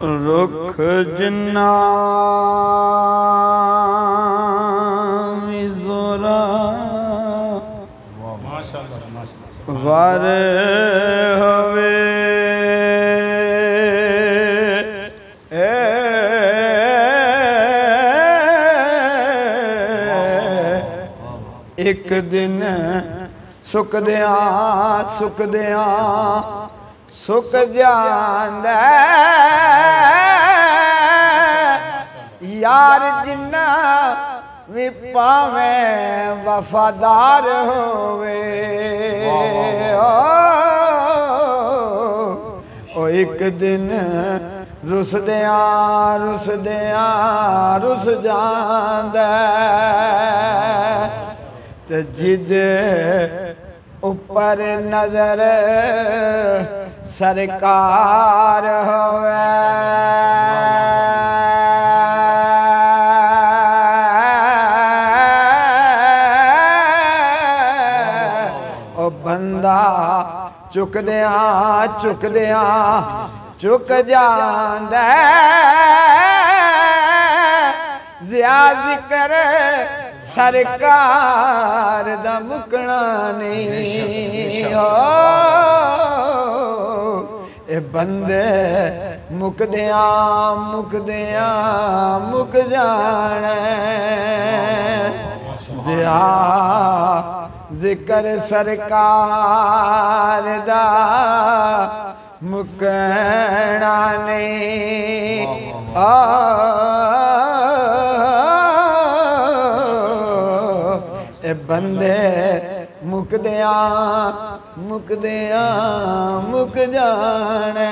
रुख जिन्ना जोरा वर हवे एक दिन सुकदिया सुकदिया सुक जांदा यार जिन्ना भी पावे वफादार होवे ओ एक दिन रुसदिया रुसदिया रुस जांदा ते जिद ऊपर नजर सरकार होवे ओ बंदा चुकदिया चुकदिया चुक जांदा ज़िया ज़िक्र सरकार दा मुकना नहीं हो ए बंदे मुकदिया मुकदिया मुक जाने ज़िया ज़िक्र सरकार दा मुकना नहीं बंदे मुकदिया मुकदिया मुक जाने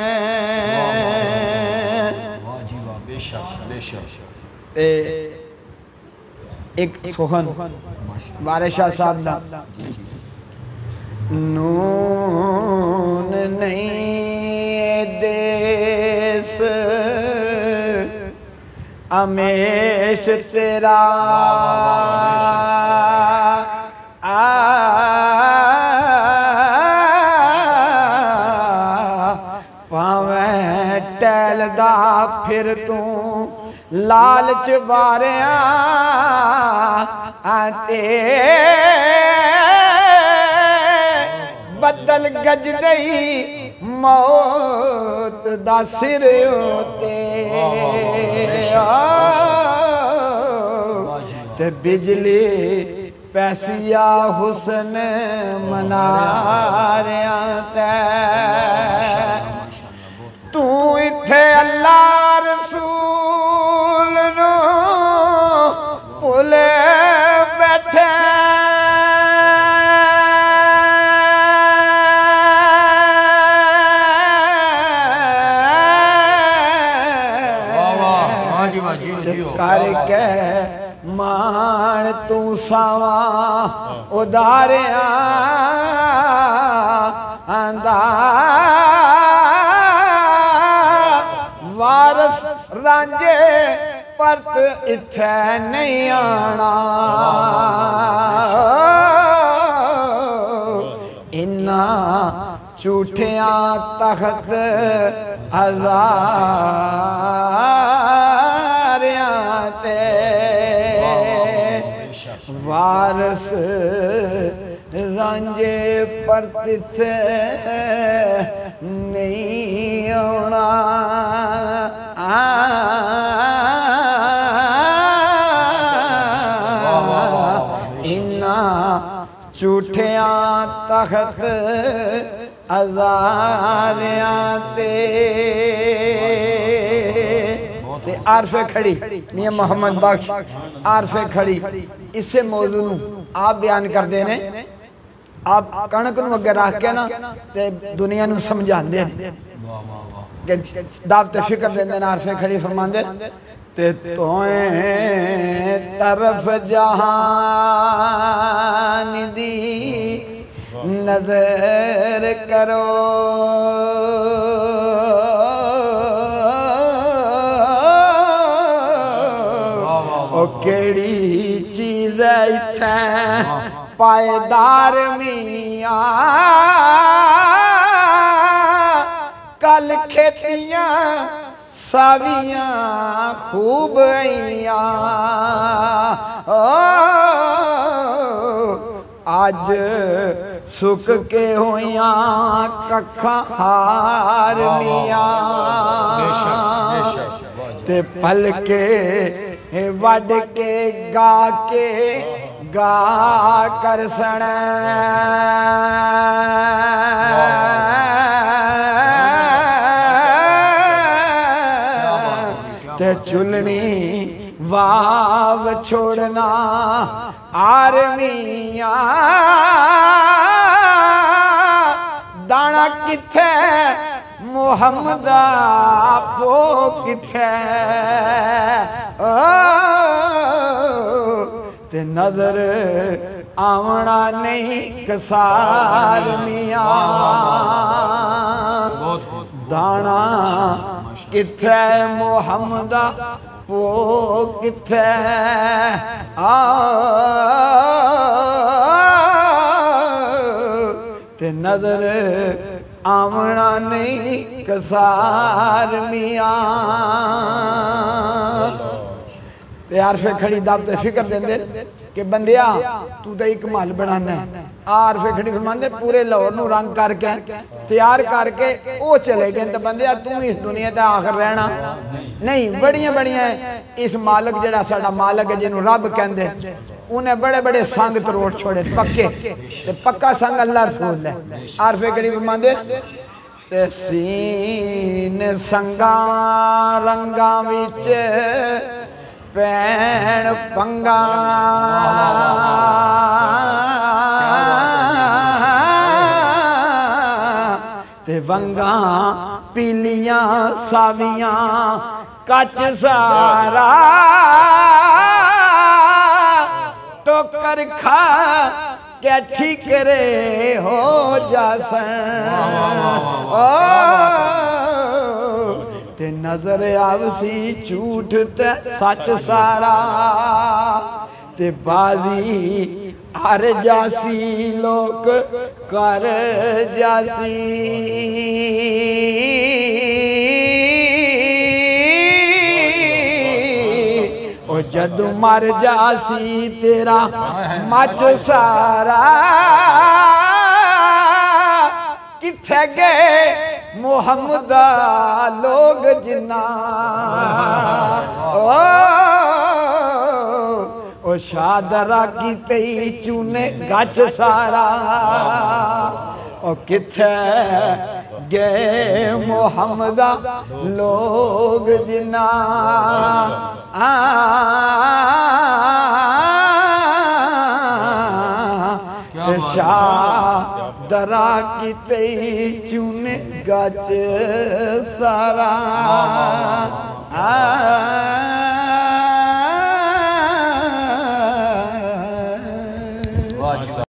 एक सोहन वारिशा साहब दा नून नहीं देश अमेश तेरा पावे टहलदा फिर तू लालच बारिया ते बदल गजदई मौत दा सिर उते ते बिजली पैसिया हुसन मनारिया ते तू इत्थे अल्लाह रसूल नु भुले बैठे करके मान तू सावा उदारिया आंदा वारस रांझे परत इत्थे नहीं आना इन्ना झूठिया तख्त हज़ारिया ते वारस रांझे परत नहीं आना इन्ना झूठिया तख्त हज़ारिया ते आरफे खड़ी मियां मोहम्मद बख्श आरफे खड़ी इससे मौजू आप बयान करते हैं आप कणक नूं अगे रख के ना ते दुनिया नूं समझाते हैं कि दावत फिक्र देंदे आरफे खड़ी फरमांदे ते तोए तरफ जहान दी नजर करो ओ केड़ी चीज है इत्थे पायदार मियां कल खेतियां सावियां खूब आईया अज सुक के होइया कखा हार मिया ते पल के वड के गा कर सण ते चुलनी वाव छोड़ना आर्मिया दाना किथे मुहम्मदा पो किथे ते नजर आवना नहीं कसार मिया दाना किथे मुहम्मदा पो किथे ते नजर आवना नहीं कसार मिया आरफे खड़ी दाब ते फिक्र देंदे कि बंदिया तू तो एक महल बनाना है आरफे खड़ी फरमांदे पूरे लाहौर नू रंग करके तैयार करके वो चले गए तो बंदिया तू इस दुनिया ते आखिर रहना नहीं बड़िया बड़िया इस मालक जेड़ा साडा मालक है जिन्हों रब कहंदे उन्हें बड़े बड़े संग तरोड़ छोड़े पक्के ते पक्का संग अल्लाह रसूल है आरफे खड़ी फरमांदे ते सीन संगा रंगा विच पैण पंगा ते वंगा पीलियां सावियां कच सारा टोकर खा के ठीकरे हो जासन ते नजर आवसी झूठ ते सच सारा ते बाजी हर जासी लोक कर जासी ओ जदू मर जासी तेरा मच सारा किथे गए मुहम्मदा लोग जिन्ना ओ शादरा की तई चूने गच सारा ओ किथे गए मुहम्मदा लोग जिन्ना शादरा की तई चूने गच सारा